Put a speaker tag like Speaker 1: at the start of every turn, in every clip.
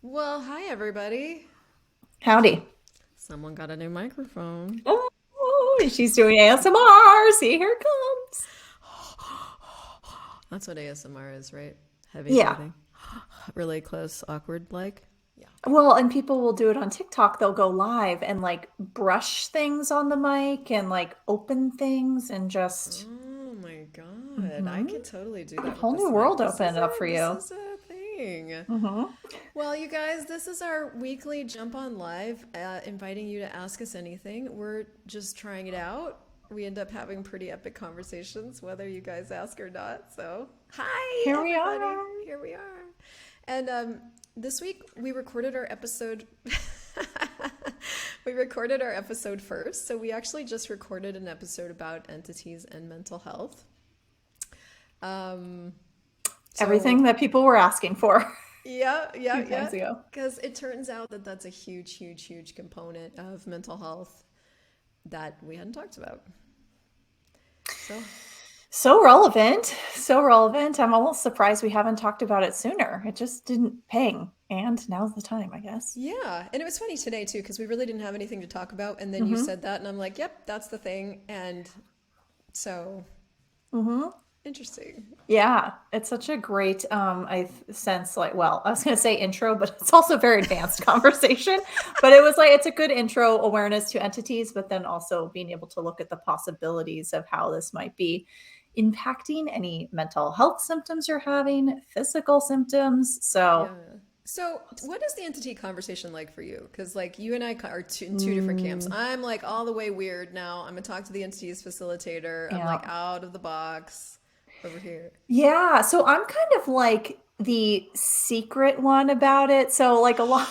Speaker 1: Well, hi everybody.
Speaker 2: Howdy.
Speaker 1: Someone got a new microphone.
Speaker 2: Oh, she's doing ASMR. See, here it comes.
Speaker 1: That's what ASMR is, right? Heavy
Speaker 2: Yeah.
Speaker 1: breathing. Really close, awkward like. Yeah.
Speaker 2: Well, and people will do it on TikTok. They'll go live and like brush things on the mic and like open things and just
Speaker 1: Oh my God. I
Speaker 2: hmm
Speaker 1: could totally do that with
Speaker 2: whole new
Speaker 1: this mic.
Speaker 2: world
Speaker 1: This is
Speaker 2: opened up
Speaker 1: a
Speaker 2: for
Speaker 1: this
Speaker 2: you.
Speaker 1: is a thing.
Speaker 2: hmm
Speaker 1: Well, you guys, this is our weekly jump on live, inviting you to ask us anything. We're just trying it out. We end up having pretty epic conversations, whether you guys ask or not. So, hi,
Speaker 2: Here we
Speaker 1: everybody.
Speaker 2: are.
Speaker 1: Here we are. And this week we recorded our episode. We recorded our episode first. So, we actually just recorded an episode about entities and mental health. Um, so,
Speaker 2: Everything that people were asking for a
Speaker 1: yeah, yeah,
Speaker 2: few
Speaker 1: yeah.
Speaker 2: times ago.
Speaker 1: Because it turns out that that's a huge, huge, huge component of mental health that we hadn't talked about. So,
Speaker 2: So relevant. So relevant. I'm almost surprised we haven't talked about it sooner. It just didn't ping. And now's the time, I guess.
Speaker 1: yeah. And it was funny today, too, because we really didn't have anything to talk about. And then you
Speaker 2: hmm
Speaker 1: said that, and I'm like, yep, that's the thing. And so,
Speaker 2: hmm
Speaker 1: interesting.
Speaker 2: Yeah, it's such a great I sense like well, I was going to say intro, but it's also very advanced conversation, but it was like it's a good intro awareness to entities, but then also being able to look at the possibilities of how this might be impacting any mental health symptoms you're having, physical symptoms. So,
Speaker 1: Yeah. So, what is the entity conversation like for you? Because, like, you and I are in two different camps.
Speaker 2: mm,
Speaker 1: I'm like all the way weird now. I'm gonna talk to the entities facilitator. I'm
Speaker 2: yeah.
Speaker 1: like out of the box over here.
Speaker 2: Yeah, so I'm kind of like the secret one about it. So like a lot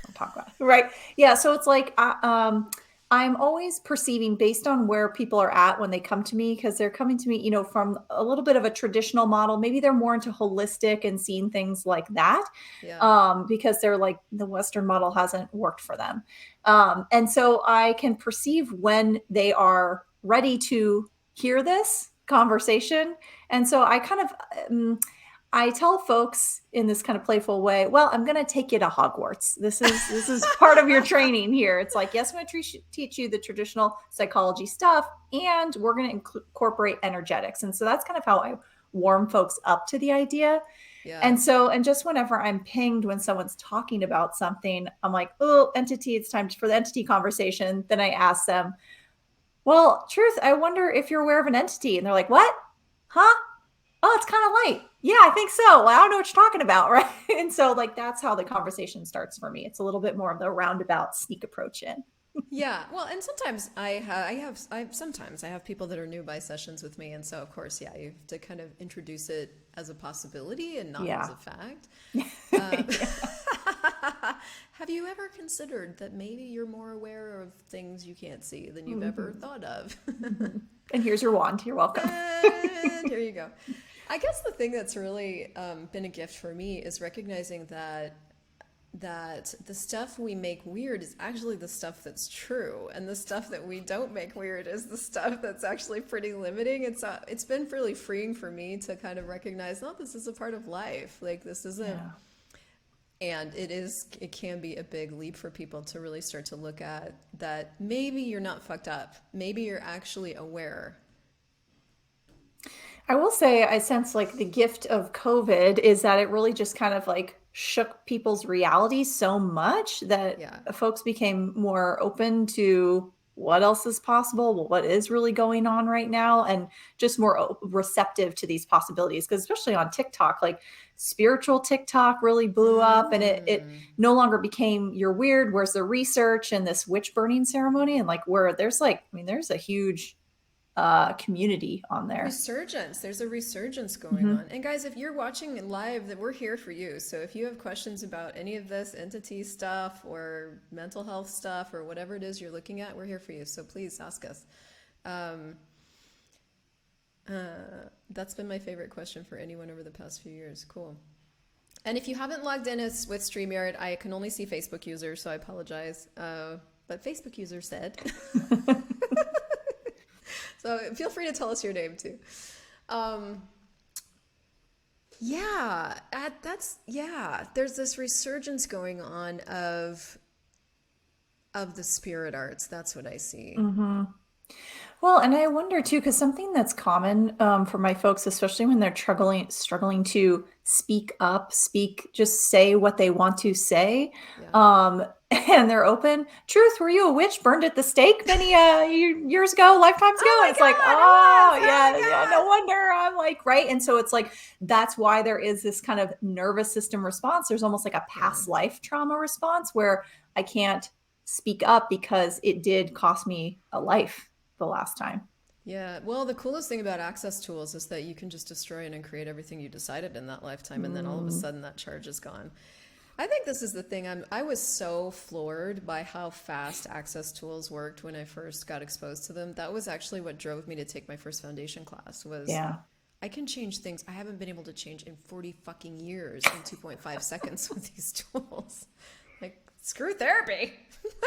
Speaker 2: don't talk about it. Right. Yeah. So it's like I'm always perceiving based on where people are at when they come to me because they're coming to me, from a little bit of a traditional model. Maybe they're more into holistic and seeing things like that
Speaker 1: Yeah.
Speaker 2: because they're like the Western model hasn't worked for them. And so I can perceive when they are ready to hear this conversation. And so I kind of I tell folks in this kind of playful way, well, I'm going to take you to Hogwarts. This is part of your training here. It's like, yes, I'm going to teach you the traditional psychology stuff, and we're going to incorporate energetics. And so that's kind of how I warm folks up to the idea.
Speaker 1: Yeah.
Speaker 2: And just whenever I'm pinged when someone's talking about something, I'm like, oh, entity, it's time for the entity conversation. Then I ask them, well, truth, I wonder if you're aware of an entity. And they're like, what? Huh? Oh, it's kind of light. Yeah, I think so. Well, I don't know what you're talking about, right? And so, like, that's how the conversation starts for me. It's a little bit more of the roundabout sneak approach in.
Speaker 1: Yeah. Well, and sometimes sometimes I have people that are new by sessions with me, and so of course, yeah, you have to kind of introduce it as a possibility and not as
Speaker 2: Yeah.
Speaker 1: a fact. Um,
Speaker 2: Yeah.
Speaker 1: have you ever considered that maybe you're more aware of things you can't see than you've ever
Speaker 2: hmm
Speaker 1: thought of?
Speaker 2: hmm And here's your wand. You're welcome.
Speaker 1: And here you go. I guess the thing that's really been a gift for me is recognizing that the stuff we make weird is actually the stuff that's true, and the stuff that we don't make weird is the stuff that's actually pretty limiting. It's been really freeing for me to kind of recognize, oh, this is a part of life. Like this isn't,
Speaker 2: Yeah.
Speaker 1: and it can be a big leap for people to really start to look at that maybe you're not fucked up, maybe you're actually aware.
Speaker 2: I will say I sense like the gift of COVID is that it really just kind of like shook people's reality so much that
Speaker 1: Yeah.
Speaker 2: folks became more open to what else is possible, well, what is really going on right now, and just more receptive to these possibilities. Because especially on TikTok, like spiritual TikTok really blew up, and it
Speaker 1: Mm.
Speaker 2: no longer became you're weird. Where's the research and this witch burning ceremony, and like where there's like, I mean, there's a huge community on there.
Speaker 1: Resurgence. There's a resurgence going
Speaker 2: Mhm.
Speaker 1: on. And guys, if you're watching live, that we're here for you. So if you have questions about any of this entity stuff or mental health stuff or whatever it is you're looking at, we're here for you. So please ask us. Um, that's been my favorite question for anyone over the past few years. Cool. And if you haven't logged in as with StreamYard, I can only see Facebook users, so I apologize. But Facebook user said. So feel free to tell us your name too. Um, Yeah, there's this resurgence going on of the spirit arts. That's what I see.
Speaker 2: Hmm. Well, and I wonder too, because something that's common for my folks, especially when they're struggling to speak up, just say what they want to say,
Speaker 1: Yeah.
Speaker 2: um, and they're open. Truth, were you a witch burned at the stake many years ago, lifetimes ago?
Speaker 1: Oh
Speaker 2: And
Speaker 1: my
Speaker 2: it's like,
Speaker 1: God, I
Speaker 2: oh
Speaker 1: was.
Speaker 2: yeah,
Speaker 1: Oh
Speaker 2: yeah,
Speaker 1: my
Speaker 2: no
Speaker 1: God.
Speaker 2: wonder. I'm like, right. And so it's like that's why there is this kind of nervous system response. There's almost like a
Speaker 1: Yeah.
Speaker 2: past life trauma response where I can't speak up because it did cost me a life the last time.
Speaker 1: Yeah. Well, the coolest thing about access tools is that you can just destroy and uncreate everything you decided in that lifetime, and then all of a
Speaker 2: Mm,
Speaker 1: sudden that charge is gone. I think this is the thing. I was so floored by how fast access tools worked when I first got exposed to them. That was actually what drove me to take my first foundation class was
Speaker 2: yeah.
Speaker 1: I can change things I haven't been able to change in 40 fucking years in 2.5 seconds with these tools. Like, screw therapy.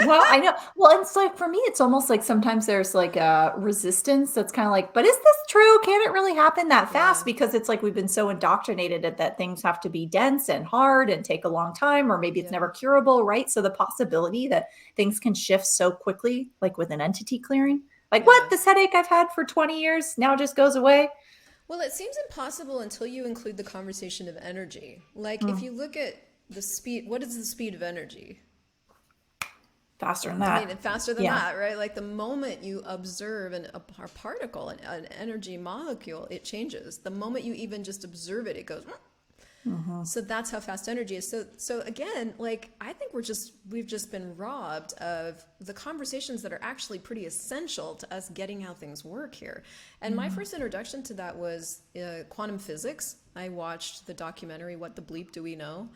Speaker 2: Well, I know. Well, it's like for me, it's almost like sometimes there's like a resistance that's kind of like, but is this true? Can it really happen that
Speaker 1: Yeah.
Speaker 2: fast? Because it's like we've been so indoctrinated that things have to be dense and hard and take a long time, or maybe it's
Speaker 1: Yeah.
Speaker 2: never curable, right? So the possibility that things can shift so quickly, like with an entity clearing, like what
Speaker 1: Yeah.
Speaker 2: this headache I've had for 20 years now just goes away.
Speaker 1: Well, it seems impossible until you include the conversation of energy. Like, if
Speaker 2: Mm,
Speaker 1: you look at the speed, what is the speed of energy?
Speaker 2: faster than
Speaker 1: I mean,
Speaker 2: that.
Speaker 1: and faster than
Speaker 2: Yeah.
Speaker 1: that, right? Like the moment you observe a particle, an energy molecule, it changes. The moment you even just observe it, it goes.
Speaker 2: Hmm.
Speaker 1: So that's how fast energy is. So again, like I think we've just been robbed of the conversations that are actually pretty essential to us getting how things work here. And my first introduction to that was quantum physics. I watched the documentary "What the Bleep Do We Know,"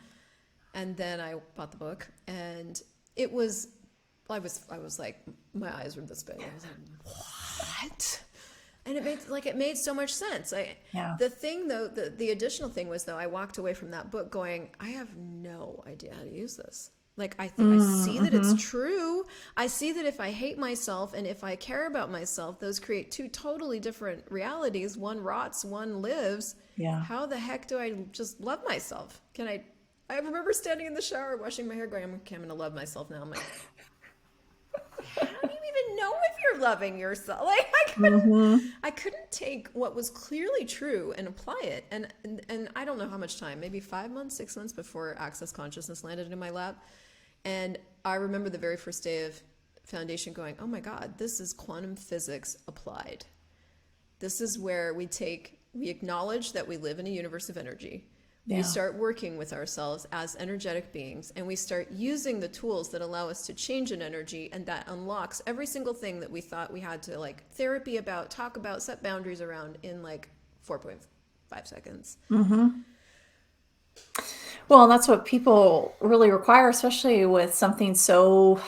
Speaker 1: and then I bought the book, and it was I was like my eyes were this big. I was like, what? And it made so much sense.
Speaker 2: Yeah.
Speaker 1: The thing though, the additional thing was though, I walked away from that book going, I have no idea how to use this. Like I see that it's
Speaker 2: Mm-hmm.
Speaker 1: true. I see that if I hate myself and if I care about myself, those create two totally different realities. One rots, one lives.
Speaker 2: Yeah.
Speaker 1: How the heck do I just love myself? I remember standing in the shower washing my hair going, okay, I'm gonna love myself now. I'm like, how do you even know if you're loving yourself? Like
Speaker 2: Hmm.
Speaker 1: I couldn't take what was clearly true and apply it. And I don't know how much time, maybe 5 months, 6 months before Access Consciousness landed in my lap. And I remember the very first day of foundation going, oh my God, this is quantum physics applied. This is where we acknowledge that we live in a universe of energy. We
Speaker 2: Yeah.
Speaker 1: start working with ourselves as energetic beings, and we start using the tools that allow us to change an energy, and that unlocks every single thing that we thought we had to like therapy about, talk about, set boundaries around in like 4.5 seconds.
Speaker 2: Hmm. Well, that's what people really require, especially with something so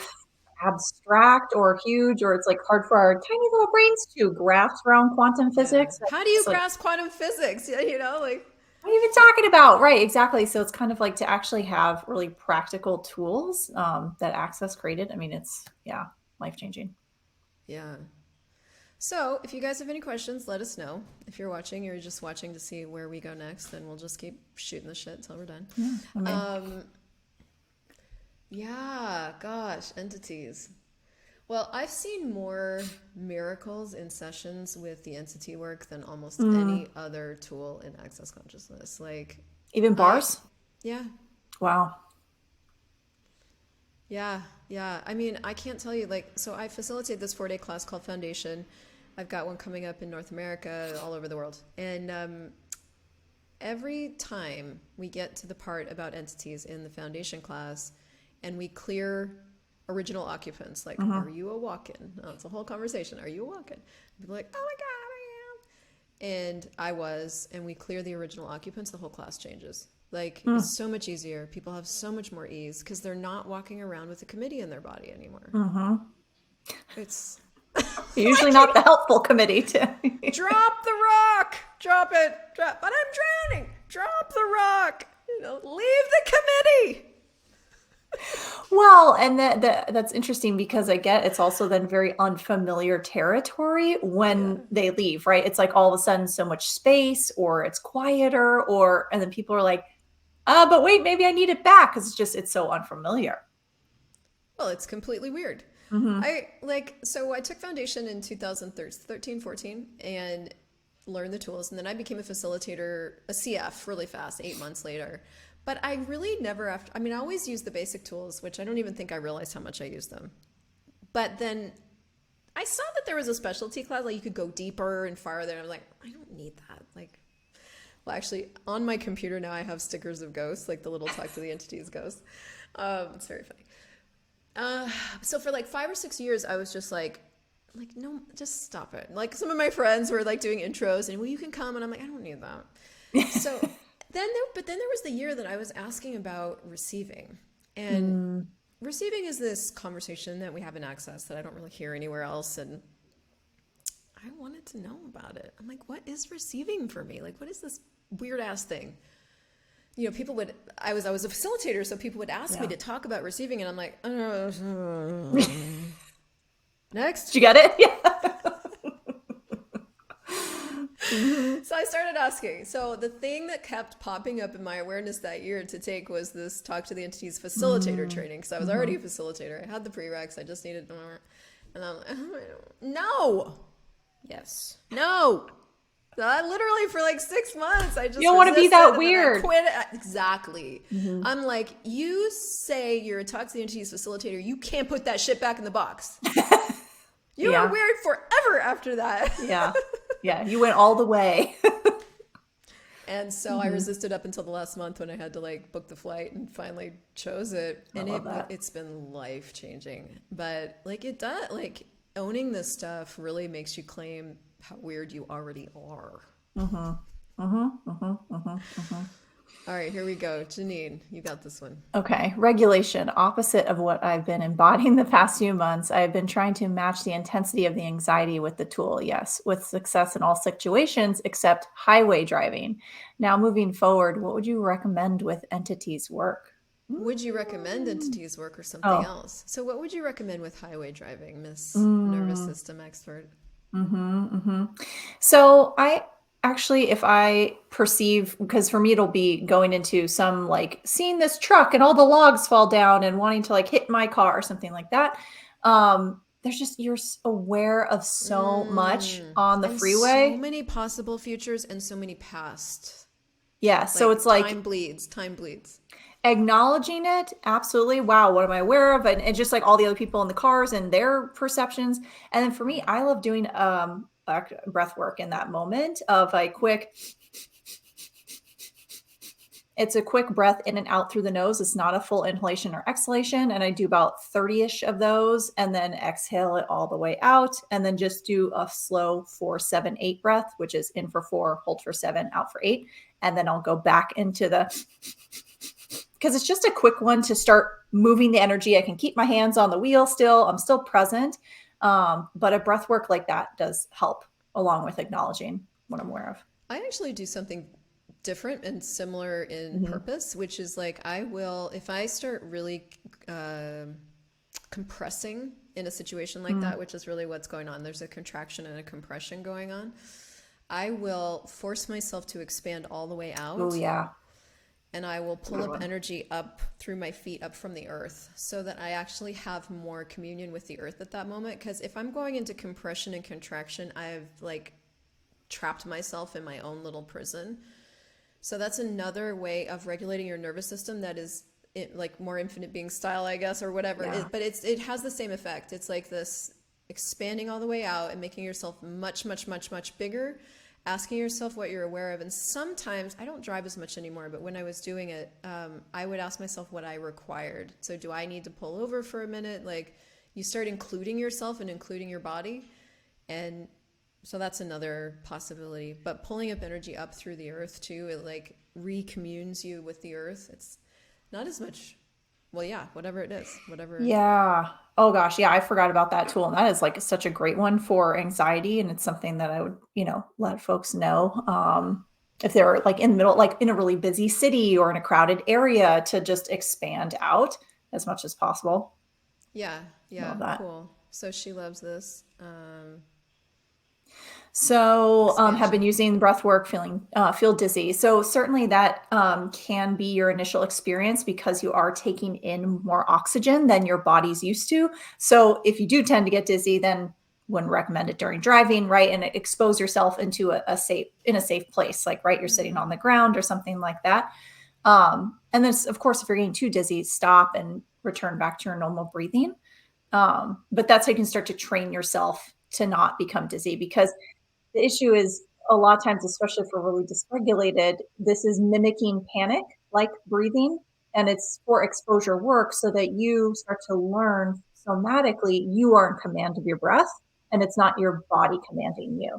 Speaker 2: abstract or huge, or it's like hard for our tiny little brains to grasp around quantum
Speaker 1: Yeah.
Speaker 2: physics.
Speaker 1: How do you
Speaker 2: It's like,
Speaker 1: grasp quantum physics? Yeah, like
Speaker 2: what are you even talking about? Right, exactly. So it's kind of like to actually have really practical tools that Access created. I mean, it's, yeah, life changing.
Speaker 1: yeah. So, if you guys have any questions, let us know. If you're watching, or you're just watching to see where we go next, then we'll just keep shooting the shit until we're done.
Speaker 2: Yeah, I mean,
Speaker 1: Um, yeah, gosh, entities. Well, I've seen more miracles in sessions with the entity work than almost any other tool in Access Consciousness. Like,
Speaker 2: even
Speaker 1: I,
Speaker 2: bars.
Speaker 1: yeah,
Speaker 2: Wow.
Speaker 1: yeah. I mean, I can't tell you, like, so I facilitate this 4-day class called Foundation. I've got one coming up in North America, all over the world. And every time we get to the part about entities in the Foundation class and we clear original occupants, like,
Speaker 2: Hmm.
Speaker 1: are you a walk-in? Oh, it's a whole conversation. Are you a walk-in? People are like, oh my God, I am. And I was, and we clear the original occupants, the whole class changes. Like, it's so much easier. People have so much more ease because they're not walking around with a committee in their body anymore.
Speaker 2: Hmm.
Speaker 1: It's
Speaker 2: Usually not the helpful committee.
Speaker 1: drop the rock, drop it, drop. But I'm drowning. Drop the rock. Leave the committee.
Speaker 2: Well, and that's interesting because I get it's also then very unfamiliar territory
Speaker 1: Yeah.
Speaker 2: when they leave, right? It's like all of a sudden so much space or it's quieter or and then people are like, but wait, maybe I need it back because it's so unfamiliar.
Speaker 1: Well, it's completely weird.
Speaker 2: Hmm.
Speaker 1: So I took foundation in 2013, 14, and learned the tools. And then I became a facilitator, a CF, really fast, 8 months later. But I really never, I always used the basic tools, which I don't even think I realized how much I used them. But then I saw that there was a specialty class, like you could go deeper and farther. And I'm like, I don't need that. Well, actually, on my computer now, I have stickers of ghosts, like the little talk to the entities ghosts. It's very funny. So for like 5 or 6 years, I was just like, no, just stop it. Like some of my friends were like doing intros and, well, you can come. And I'm like, I don't need that. So but then there was the year that I was asking about receiving. And
Speaker 2: Mm.
Speaker 1: receiving is this conversation that we have in Access that I don't really hear anywhere else. And I wanted to know about it. I'm like, what is receiving for me? Like, what is this weird ass thing? I was a facilitator, so people would ask me
Speaker 2: Yeah.
Speaker 1: to talk about receiving, and I'm like, next.
Speaker 2: Did you get it? Yeah. Hmm.
Speaker 1: So I started asking. So the thing that kept popping up in my awareness that year to take was this talk to the entities facilitator training. Because I was already a facilitator. I had the prereqs. I just needed more. And I'm like, no. Yes. No. So I literally for like 6 months, I just
Speaker 2: You don't want to be
Speaker 1: resisted
Speaker 2: that
Speaker 1: and then I
Speaker 2: weird.
Speaker 1: quit. Exactly.
Speaker 2: Hmm.
Speaker 1: I'm like, you say you're a talk to the entities facilitator. You can't put that shit back in the box. You
Speaker 2: Yeah.
Speaker 1: were weird forever after that.
Speaker 2: Yeah. Yeah. You went all the way.
Speaker 1: And so I resisted up until the last month when I had to like book the flight and finally chose it.
Speaker 2: I
Speaker 1: And
Speaker 2: love that.
Speaker 1: it's been life changing. But like it does, like owning this stuff really makes you claim how weird you already are.
Speaker 2: Mm-hmm. Mm-hmm. Mm-hmm. Mm-hmm. Mm-hmm.
Speaker 1: All right, here we go. Janine, you got this one.
Speaker 2: Okay, regulation, opposite of what I've been embodying the past few months. I've been trying to match the intensity of the anxiety with the tool, yes, with success in all situations except highway driving. Now, moving forward, what would you recommend with entities work?
Speaker 1: Would you recommend entities work or something
Speaker 2: Oh,
Speaker 1: else? So what would you recommend with highway driving, Miss Nervous
Speaker 2: mm,
Speaker 1: System expert?
Speaker 2: mm-hmm. So I actually, if I perceive, because for me it'll be going into some like seeing this truck and all the logs fall down and wanting to like hit my car or something like that. There's just you're aware of so much on the
Speaker 1: And so
Speaker 2: freeway.
Speaker 1: many possible futures and so many past.
Speaker 2: Yeah, so
Speaker 1: Like
Speaker 2: it's like
Speaker 1: time bleeds, time bleeds.
Speaker 2: acknowledging it, absolutely. Wow, what am I aware of? And just like all the other people in the cars and their perceptions. And then for me, I love doing breath work in that moment of a quick, it's a quick breath in and out through the nose. It's not a full inhalation or exhalation. And I do about 30-ish of those and then exhale it all the way out. And then just do a slow 4-7-8 breath, which is in for 4, hold for 7, out for 8. And then I'll go back into the, because it's just a quick one to start moving the energy. I can keep my hands on the wheel still. I'm still present. But a breath work like that does help along with acknowledging what I'm aware of.
Speaker 1: I actually do something different and similar in
Speaker 2: Mm-hmm.
Speaker 1: purpose, which is like I will, if I start really compressing in a situation like that, which is really what's going on, there's a contraction and a compression going on, I will force myself to expand all the way
Speaker 2: Oh,
Speaker 1: out.
Speaker 2: yeah.
Speaker 1: And I will pull up energy up through my feet, up from the earth, so that I actually have more communion with the earth at that moment. Because if I'm going into compression and contraction, I've like trapped myself in my own little prison. So that's another way of regulating your nervous system that is like more infinite being style, I guess, or whatever.
Speaker 2: Yeah.
Speaker 1: But it has the same effect. It's like this expanding all the way out and making yourself much, much, much, much bigger, asking yourself what you're aware of. And sometimes I don't drive as much anymore, but when I was doing it, I would ask myself what I required. So do I need to pull over for a minute? Like you start including yourself and including your body. And so that's another possibility. But pulling up energy up through the earth too, it like recommunes you with the earth. It's not as much, well, yeah, whatever it is, whatever.
Speaker 2: Yeah. Oh gosh, yeah, I forgot about that tool. And that is like such a great one for anxiety. And it's something that I would, let folks know. If they're like in the middle, like in a really busy city or in a crowded area to just expand out. as much as possible.
Speaker 1: Yeah,
Speaker 2: Love
Speaker 1: yeah,
Speaker 2: that.
Speaker 1: cool. So she loves this
Speaker 2: So, have been
Speaker 1: expansion.
Speaker 2: using breath work, feel dizzy. So certainly that can be your initial experience because you are taking in more oxygen than your body's used to. So if you do tend to get dizzy, then wouldn't recommend it during driving, right? And expose yourself into a safe place, like right, you're sitting on the ground or something like that. And then, of course, if you're getting too dizzy, stop and return back to your normal breathing. But that's how you can start to train yourself to not become dizzy because the issue is a lot of times, especially if we're really dysregulated, this is mimicking panic like breathing. And it's for exposure work so that you start to learn somatically you are in command of your breath and it's not your body commanding you.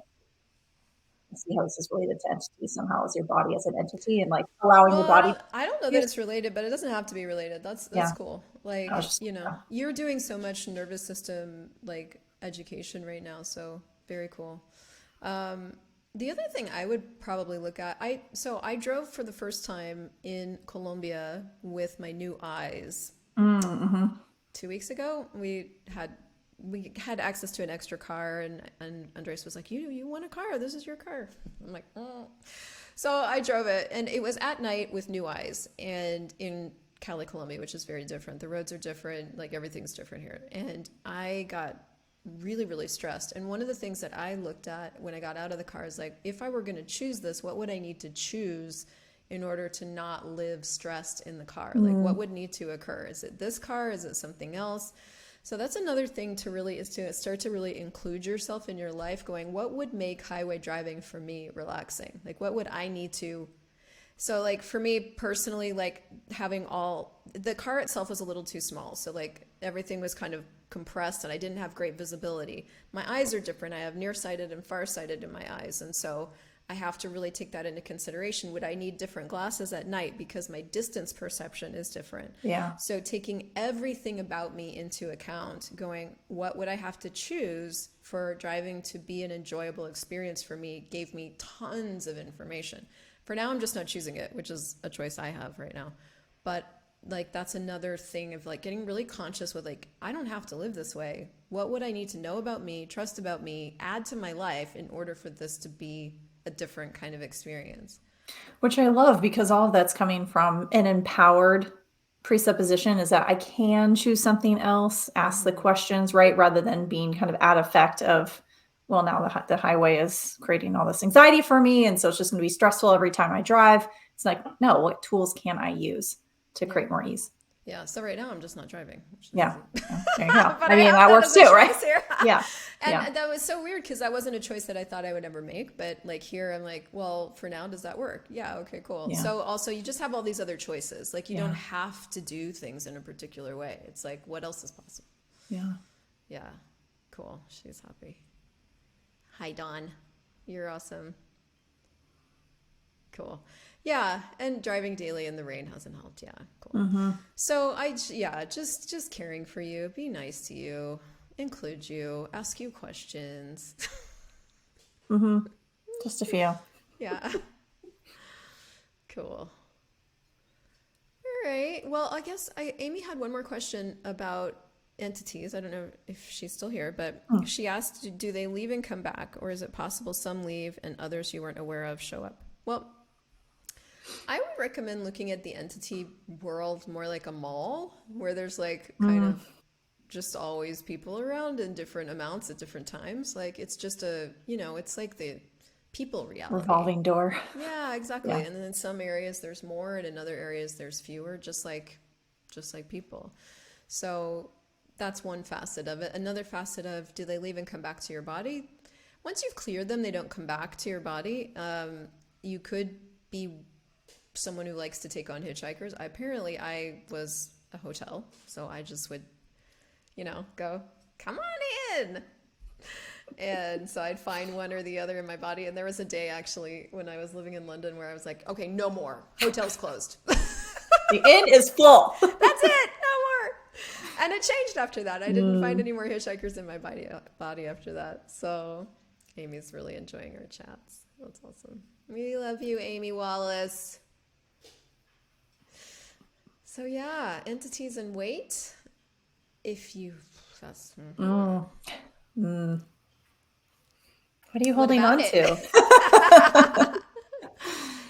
Speaker 2: See how this is related to entity somehow as your body as an entity and like allowing your
Speaker 1: Well,
Speaker 2: body
Speaker 1: I don't know
Speaker 2: to
Speaker 1: that
Speaker 2: use.
Speaker 1: it's related, but it doesn't have to be related. That's
Speaker 2: Yeah.
Speaker 1: cool.
Speaker 2: I was
Speaker 1: Like,
Speaker 2: just, yeah.
Speaker 1: you're doing so much nervous system like education right now, so very cool. Um, the other thing I would probably look at, I drove for the first time in Colombia with my new eyes
Speaker 2: Mm-hmm.
Speaker 1: 2 weeks ago. We had access to an extra car, and Andres was like, "You want a car? This is your car." I'm like, "Oh." So I drove it, and it was at night with new eyes, and in Cali, Colombia, which is very different. The roads are different, like everything's different here, and I got really, really stressed. And one of the things that I looked at when I got out of the car is like, if I were going to choose this, what would I need to choose in order to not live stressed in the car? Like, what
Speaker 2: Mm.
Speaker 1: would need to occur? Is it this car? Is it something else? So that's another thing to really is to start to really include yourself in your life, going, what would make highway driving for me relaxing? Like, what would I need to? So like for me personally, like having all the car itself was a little too small. So like everything was kind of compressed and I didn't have great visibility. My eyes are different. I have nearsighted and farsighted in my eyes. And so I have to really take that into consideration. Would I need different glasses at night because my distance perception is different?
Speaker 2: Yeah.
Speaker 1: So taking everything about me into account, going, what would I have to choose for driving to be an enjoyable experience for me, gave me tons of information. For now, I'm just not choosing it, which is a choice I have right now. But like that's another thing of like getting really conscious with like, I don't have to live this way. What would I need to know about me, trust about me, add to my life in order for this to be a different kind of experience?
Speaker 2: Which I love because all of that's coming from an empowered presupposition is that I can choose something else, ask the
Speaker 1: Mm-hmm.
Speaker 2: questions, right? Rather than being kind of at effect of, well, now the highway is creating all this anxiety for me. And so it's just going to be stressful every time I drive. It's like, no, what tools can I use to
Speaker 1: Yeah.
Speaker 2: create more ease?
Speaker 1: Yeah. So right now I'm just not driving, which is
Speaker 2: Yeah.
Speaker 1: easy.
Speaker 2: Yeah. There you go.
Speaker 1: But
Speaker 2: I
Speaker 1: I
Speaker 2: mean,
Speaker 1: have
Speaker 2: that
Speaker 1: that
Speaker 2: works
Speaker 1: as a
Speaker 2: too, right?
Speaker 1: choice here.
Speaker 2: Yeah. Yeah.
Speaker 1: And that was so weird because that wasn't a choice that I thought I would ever make. But like here, I'm like, well, for now, does that work? Yeah, okay, cool.
Speaker 2: Yeah.
Speaker 1: So also, you just have all these other choices. Like, you don't
Speaker 2: Yeah.
Speaker 1: have to do things in a particular way. It's like, what else is possible?
Speaker 2: Yeah.
Speaker 1: Yeah, cool. She's happy. Hi, Dawn. You're awesome. Cool. Yeah, and driving daily in the rain hasn't helped. Yeah, cool.
Speaker 2: Mm-hmm.
Speaker 1: So yeah, just caring for you, be nice to you, include you, ask you questions.
Speaker 2: Mm-hmm. Just a few.
Speaker 1: Yeah. Cool. All right. Well, I guess Amy had one more question about entities. I don't know if she's still here, but
Speaker 2: Mm.
Speaker 1: she asked, do they leave and come back, or is it possible some leave and others you weren't aware of show up? Well, I would recommend looking at the entity world more like a mall, where there's like kind
Speaker 2: Mm.
Speaker 1: of just always people around in different amounts at different times. Like it's just it's like the people reality.
Speaker 2: Revolving door.
Speaker 1: Yeah, exactly.
Speaker 2: Yeah.
Speaker 1: And then in some areas there's more, and in other areas there's fewer, just like people. So that's one facet of it. Another facet of, do they leave and come back to your body? Once you've cleared them, they don't come back to your body. You could be someone who likes to take on hitchhikers. I was a hotel, so I just would, go, come on in. And so I'd find one or the other in my body. And there was a day actually when I was living in London where I was like, okay, no more. Hotel's closed.
Speaker 2: The inn is full.
Speaker 1: That's it. No more. And it changed after that. I didn't find
Speaker 2: Mm.
Speaker 1: any more hitchhikers in my body after that. So Amy's really enjoying our chats. That's awesome. We love you, Amy Wallace. So yeah, entities and weight. If you, that's,
Speaker 2: Mm. Mm. What are you
Speaker 1: what
Speaker 2: holding
Speaker 1: about
Speaker 2: on
Speaker 1: it?
Speaker 2: to?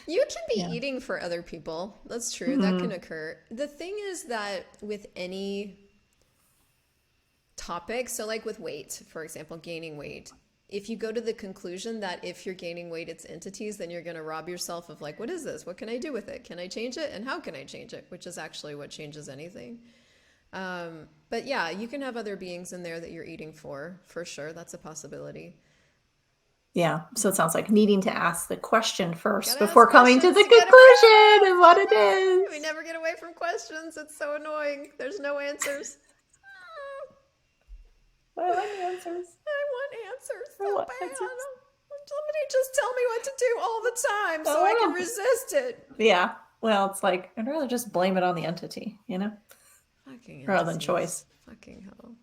Speaker 1: You can be
Speaker 2: Yeah.
Speaker 1: eating for other people. That's true. That can
Speaker 2: Mm.
Speaker 1: occur. The thing is that with any topic, so like with weight, for example, gaining weight, if you go to the conclusion that if you're gaining weight, it's entities, then you're going to rob yourself of like, what is this? What can I do with it? Can I change it? And how can I change it? Which is actually what changes anything. But yeah, you can have other beings in there that you're eating for sure. That's a possibility.
Speaker 2: Yeah. So it sounds like needing to ask the question first
Speaker 1: Gotta ask
Speaker 2: before coming to
Speaker 1: questions
Speaker 2: the
Speaker 1: to get
Speaker 2: conclusion of what it
Speaker 1: around. We
Speaker 2: is.
Speaker 1: never get away from questions. It's so annoying. There's no answers.
Speaker 2: I like answers.
Speaker 1: I want answers
Speaker 2: I
Speaker 1: so
Speaker 2: want
Speaker 1: bad.
Speaker 2: answers.
Speaker 1: Somebody just tell me what to do all the time so I can
Speaker 2: Oh,
Speaker 1: resist it.
Speaker 2: yeah. Well, it's like I'd rather just blame it on the entity,
Speaker 1: Fucking
Speaker 2: rather than
Speaker 1: entities.
Speaker 2: choice.
Speaker 1: Fucking hell.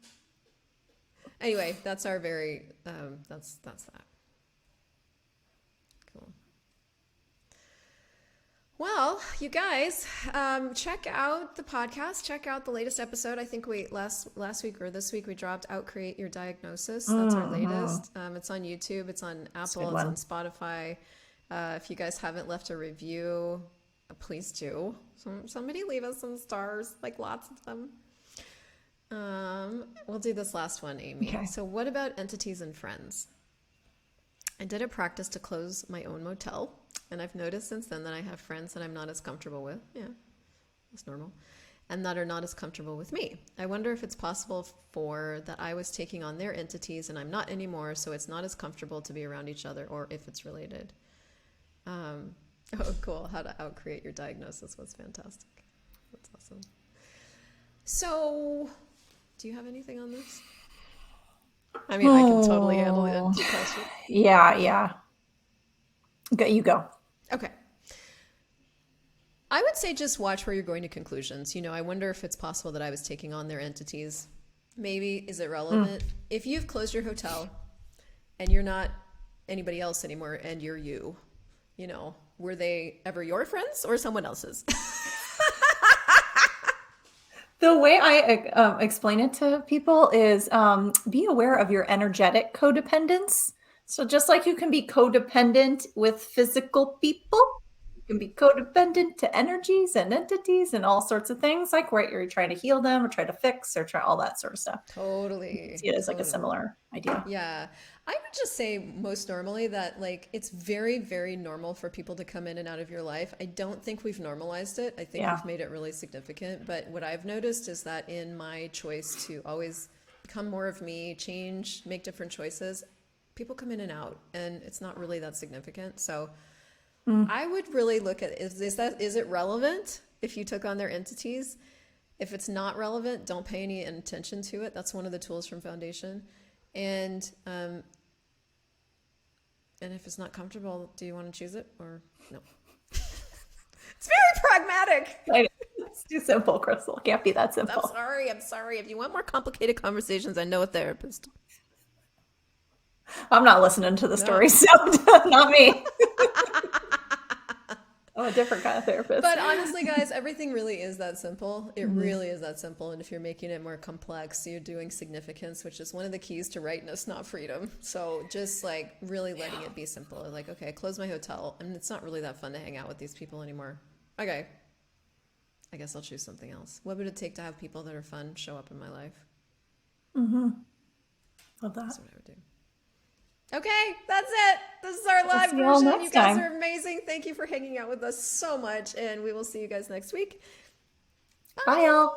Speaker 1: Anyway, that's our very that's that. Cool. Well, you guys, check out the podcast. Check out the latest episode. I think we last week or this week we dropped "Out Create Your Diagnosis." That's our latest. It's on YouTube. It's on Apple. It's on Spotify. If you guys haven't left a review, please do. Somebody leave us some stars, like lots of them. We'll do this last one, Amy.
Speaker 2: Okay.
Speaker 1: So, what about entities and friends? I did a practice to close my own motel, and I've noticed since then that I have friends that I'm not as comfortable with. Yeah, that's normal. And that are not as comfortable with me. I wonder if it's possible for that I was taking on their entities and I'm not anymore, so it's not as comfortable to be around each other, or if it's related. Oh, cool. How to out-create your diagnosis was fantastic. That's awesome. So, do you have anything on this? I mean, I can totally handle the entity question.
Speaker 2: Yeah. You go.
Speaker 1: Okay. I would say just watch where you're going to conclusions. I wonder if it's possible that I was taking on their entities. Maybe. Is it relevant? If you've closed your hotel and you're not anybody else anymore and you're you, were they ever your friends or someone else's?
Speaker 2: The way I explain it to people is be aware of your energetic codependence. So just like you can be codependent with physical people, you can be codependent to energies and entities and all sorts of things. Like, right, you're trying to heal them or try to fix or try all that sort of stuff.
Speaker 1: Totally.
Speaker 2: See it as like a similar idea.
Speaker 1: Yeah. I would just say most normally that like it's very, very normal for people to come in and out of your life. I don't think we've normalized it. I think we've made it really significant. But what I've noticed is that in my choice to always become more of me, change, make different choices, people come in and out and it's not really that significant. So I would really look at is it relevant if you took on their entities? If it's not relevant, don't pay any attention to it. That's one of the tools from Foundation. And if it's not comfortable, do you want to choose it or no? It's very pragmatic.
Speaker 2: It's too simple, Crystal. Can't be that simple.
Speaker 1: I'm sorry. If you want more complicated conversations, I know a therapist.
Speaker 2: I'm not listening to the story, so not me. I'm a different kind of therapist.
Speaker 1: But honestly, guys, everything really is that simple. It really is that simple. And if you're making it more complex, you're doing significance, which is one of the keys to rightness, not freedom. So just like really letting it be simple. Like, okay, I close my hotel and it's not really that fun to hang out with these people anymore. Okay, I guess I'll choose something else. What would it take to have people that are fun show up in my life?
Speaker 2: Love that.
Speaker 1: That's what I would do. Okay, that's it. This is our live
Speaker 2: see you all
Speaker 1: version.
Speaker 2: next
Speaker 1: You guys
Speaker 2: time.
Speaker 1: are amazing. Thank you for hanging out with us so much. And we will see you guys next week.
Speaker 2: Bye, y'all.